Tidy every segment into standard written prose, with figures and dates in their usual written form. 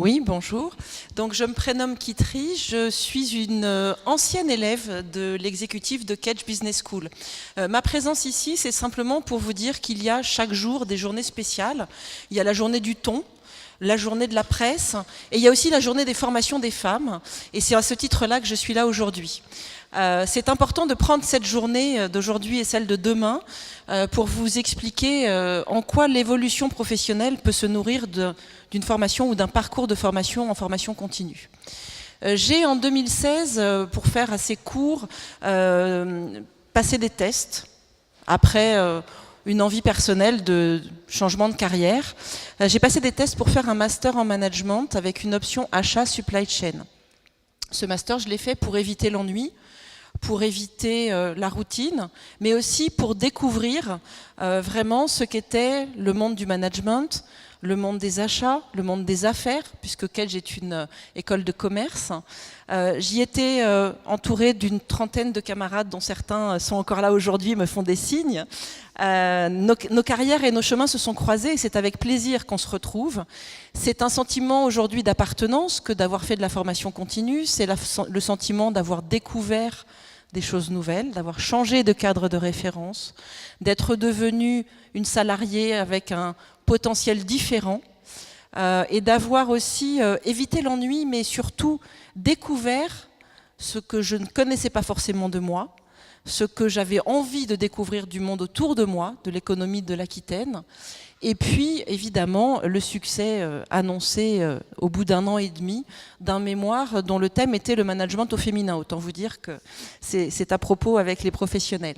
Oui, bonjour. Donc, je me prénomme Kitry, je suis une ancienne élève de l'exécutif de Kedge Business School. Ma présence ici, c'est simplement pour vous dire qu'il y a chaque jour des journées spéciales. Il y a la journée du thon, la journée de la presse, et il y a aussi la journée des formations des femmes. Et c'est à ce titre-là que je suis là aujourd'hui. C'est important de prendre cette journée d'aujourd'hui et celle de demain pour vous expliquer en quoi l'évolution professionnelle peut se nourrir d'une formation ou d'un parcours de formation en formation continue. J'ai en 2016, pour faire assez court, passé des tests après une envie personnelle de changement de carrière. J'ai passé des tests pour faire un master en management avec une option achat supply chain. Ce master, je l'ai fait pour éviter l'ennui, pour éviter la routine, mais aussi pour découvrir vraiment ce qu'était le monde du management, le monde des achats, le monde des affaires, puisque Kedge est une école de commerce. J'y étais entourée d'une trentaine de camarades, dont certains sont encore là aujourd'hui et me font des signes. Nos carrières et nos chemins se sont croisés et c'est avec plaisir qu'on se retrouve. C'est un sentiment aujourd'hui d'appartenance que d'avoir fait de la formation continue, c'est le sentiment d'avoir découvert des choses nouvelles, d'avoir changé de cadre de référence, d'être devenu une salariée avec un potentiel différent et d'avoir aussi évité l'ennui, mais surtout découvert ce que je ne connaissais pas forcément de moi, ce que j'avais envie de découvrir du monde autour de moi, de l'économie de l'Aquitaine, et puis évidemment le succès annoncé au bout d'un an et demi d'un mémoire dont le thème était le management au féminin. Autant vous dire que c'est à propos avec les professionnels.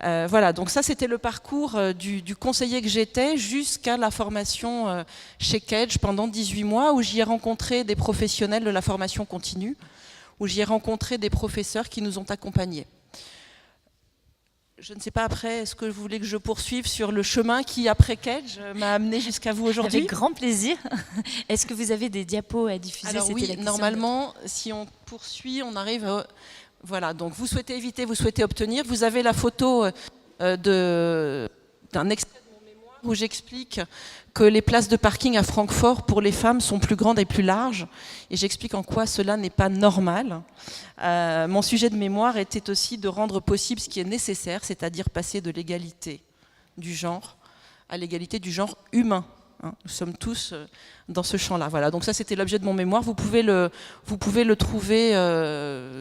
Voilà, donc ça c'était le parcours du conseiller que j'étais jusqu'à la formation chez Kedge pendant 18 mois où j'y ai rencontré des professionnels de la formation continue, où j'y ai rencontré des professeurs qui nous ont accompagnés. Je ne sais pas après, est-ce que vous voulez que je poursuive sur le chemin qui, après Kedge, m'a amené jusqu'à vous aujourd'hui? Avec grand plaisir. Est-ce que vous avez des diapos à diffuser? Alors oui, normalement, si on poursuit, on arrive à... Voilà, donc vous souhaitez éviter, vous souhaitez obtenir. Vous avez la photo d'un extrait de mon mémoire où j'explique que les places de parking à Francfort pour les femmes sont plus grandes et plus larges. Et j'explique en quoi cela n'est pas normal. Mon sujet de mémoire était aussi de rendre possible ce qui est nécessaire, c'est-à-dire passer de l'égalité du genre à l'égalité du genre humain. Nous sommes tous dans ce champ-là. Voilà, donc ça c'était l'objet de mon mémoire. Vous pouvez le trouver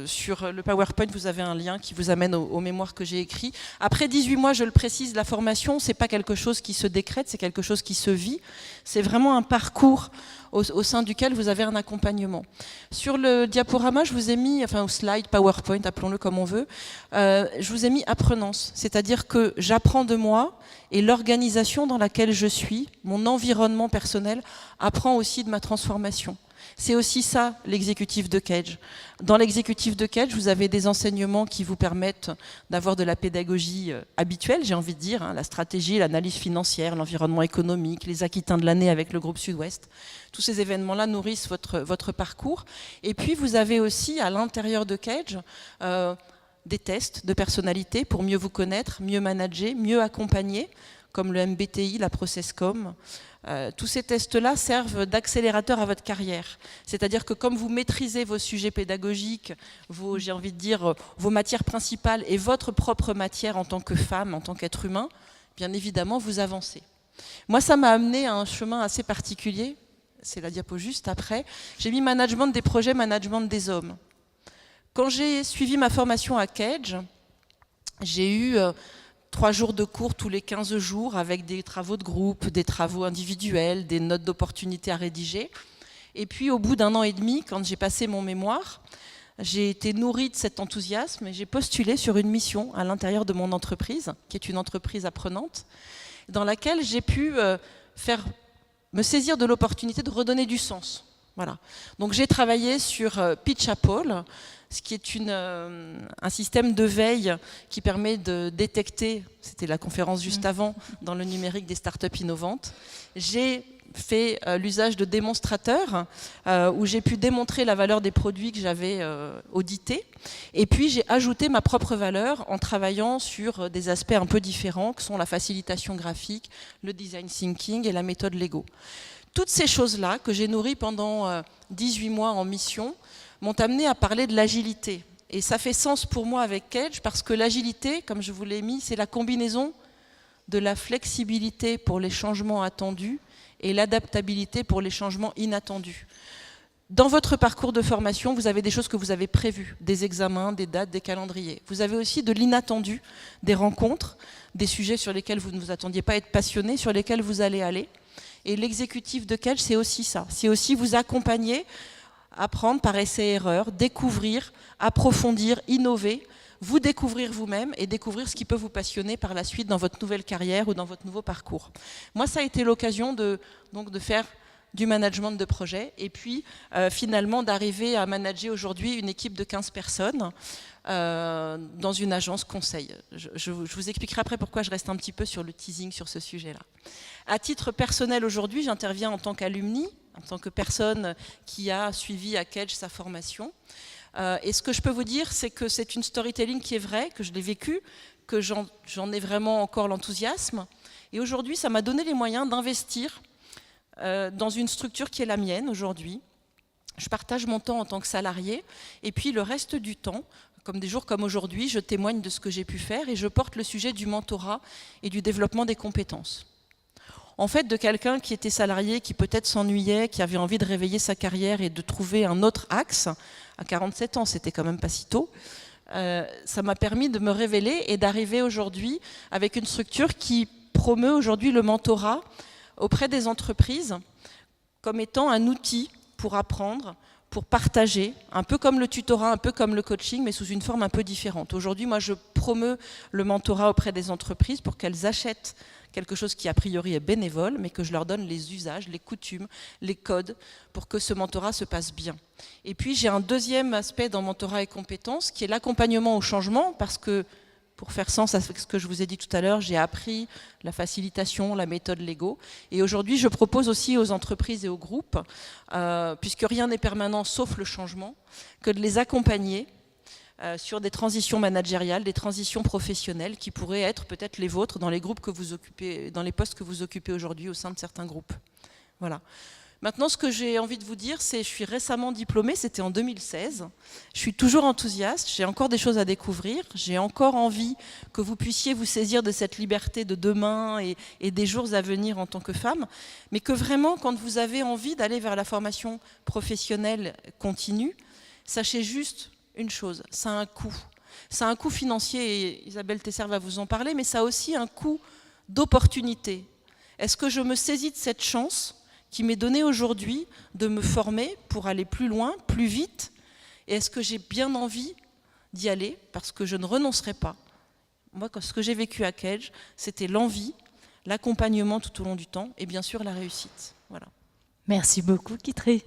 sur le PowerPoint, vous avez un lien qui vous amène au mémoire que j'ai écrit. Après 18 mois, je le précise, la formation, c'est pas quelque chose qui se décrète, c'est quelque chose qui se vit. C'est vraiment un parcours au sein duquel vous avez un accompagnement. Sur le diaporama, je vous ai mis, enfin au slide, PowerPoint, appelons-le comme on veut, je vous ai mis apprenance, c'est-à-dire que j'apprends de moi et l'organisation dans laquelle je suis, mon environnement personnel, apprend aussi de ma transformation. C'est aussi ça l'exécutif de Kedge. Dans l'exécutif de Kedge, vous avez des enseignements qui vous permettent d'avoir de la pédagogie habituelle, j'ai envie de dire, la stratégie, l'analyse financière, l'environnement économique, les Aquitains de l'année avec le groupe Sud-Ouest. Tous ces événements-là nourrissent votre parcours. Et puis vous avez aussi à l'intérieur de Kedge des tests de personnalité pour mieux vous connaître, mieux manager, mieux accompagner, comme le MBTI, la Processcom. Tous ces tests-là servent d'accélérateur à votre carrière. C'est-à-dire que comme vous maîtrisez vos sujets pédagogiques, j'ai envie de dire, vos matières principales et votre propre matière en tant que femme, en tant qu'être humain, bien évidemment, vous avancez. Moi, ça m'a amené à un chemin assez particulier. C'est la diapo juste après. J'ai mis management des projets, management des hommes. Quand j'ai suivi ma formation à Kedge, j'ai eu 3 jours de cours tous les 15 jours avec des travaux de groupe, des travaux individuels, des notes d'opportunité à rédiger. Et puis au bout d'un an et demi, quand j'ai passé mon mémoire, j'ai été nourrie de cet enthousiasme et j'ai postulé sur une mission à l'intérieur de mon entreprise, qui est une entreprise apprenante, dans laquelle j'ai pu me saisir de l'opportunité de redonner du sens. Voilà. Donc j'ai travaillé sur Pitchapple, ce qui est un système de veille qui permet de détecter, c'était la conférence juste avant, dans le numérique des startups innovantes. J'ai fait l'usage de démonstrateurs où j'ai pu démontrer la valeur des produits que j'avais audités. Et puis j'ai ajouté ma propre valeur en travaillant sur des aspects un peu différents que sont la facilitation graphique, le design thinking et la méthode Lego. Toutes ces choses-là que j'ai nourries pendant 18 mois en mission m'ont amené à parler de l'agilité. Et ça fait sens pour moi avec Cage parce que l'agilité, comme je vous l'ai mis, c'est la combinaison de la flexibilité pour les changements attendus et l'adaptabilité pour les changements inattendus. Dans votre parcours de formation, vous avez des choses que vous avez prévues, des examens, des dates, des calendriers. Vous avez aussi de l'inattendu, des rencontres, des sujets sur lesquels vous ne vous attendiez pas à être passionné, sur lesquels vous allez aller. Et l'exécutif de Cage, c'est aussi ça. C'est aussi vous accompagner, apprendre par essai-erreur, découvrir, approfondir, innover, vous découvrir vous-même et découvrir ce qui peut vous passionner par la suite dans votre nouvelle carrière ou dans votre nouveau parcours. Moi, ça a été l'occasion de faire du management de projet et puis finalement d'arriver à manager aujourd'hui une équipe de 15 personnes dans une agence conseil. Je vous expliquerai après pourquoi je reste un petit peu sur le teasing sur ce sujet-là. À titre personnel aujourd'hui, j'interviens en tant qu'alumni, en tant que personne qui a suivi à Cage sa formation. Et ce que je peux vous dire, c'est que c'est une storytelling qui est vraie, que je l'ai vécue, que j'en ai vraiment encore l'enthousiasme. Et aujourd'hui, ça m'a donné les moyens d'investir dans une structure qui est la mienne aujourd'hui. Je partage mon temps en tant que salarié et puis le reste du temps, comme des jours comme aujourd'hui, je témoigne de ce que j'ai pu faire et je porte le sujet du mentorat et du développement des compétences. En fait, de quelqu'un qui était salarié, qui peut-être s'ennuyait, qui avait envie de réveiller sa carrière et de trouver un autre axe, à 47 ans, c'était quand même pas si tôt, ça m'a permis de me révéler et d'arriver aujourd'hui avec une structure qui promeut aujourd'hui le mentorat auprès des entreprises comme étant un outil pour apprendre, pour partager, un peu comme le tutorat, un peu comme le coaching, mais sous une forme un peu différente. Aujourd'hui, moi, je promeus le mentorat auprès des entreprises pour qu'elles achètent quelque chose qui a priori est bénévole, mais que je leur donne les usages, les coutumes, les codes, pour que ce mentorat se passe bien. Et puis j'ai un deuxième aspect dans mentorat et compétences, qui est l'accompagnement au changement, parce que, pour faire sens avec ce que je vous ai dit tout à l'heure, j'ai appris la facilitation, la méthode Lego, et aujourd'hui je propose aussi aux entreprises et aux groupes, puisque rien n'est permanent sauf le changement, que de les accompagner sur des transitions managériales, des transitions professionnelles qui pourraient être peut-être les vôtres dans les groupes que vous occupez, dans les postes que vous occupez aujourd'hui au sein de certains groupes. Voilà. Maintenant, ce que j'ai envie de vous dire, c'est que je suis récemment diplômée, c'était en 2016. Je suis toujours enthousiaste, j'ai encore des choses à découvrir, j'ai encore envie que vous puissiez vous saisir de cette liberté de demain et des jours à venir en tant que femme, mais que vraiment, quand vous avez envie d'aller vers la formation professionnelle continue, sachez juste une chose, ça a un coût. Ça a un coût financier, et Isabelle Tesser va vous en parler, mais ça a aussi un coût d'opportunité. Est-ce que je me saisis de cette chance qui m'est donnée aujourd'hui de me former pour aller plus loin, plus vite? Et est-ce que j'ai bien envie d'y aller? Parce que je ne renoncerai pas. Moi, ce que j'ai vécu à Cage, c'était l'envie, l'accompagnement tout au long du temps et bien sûr la réussite. Voilà. Merci beaucoup, Kitri.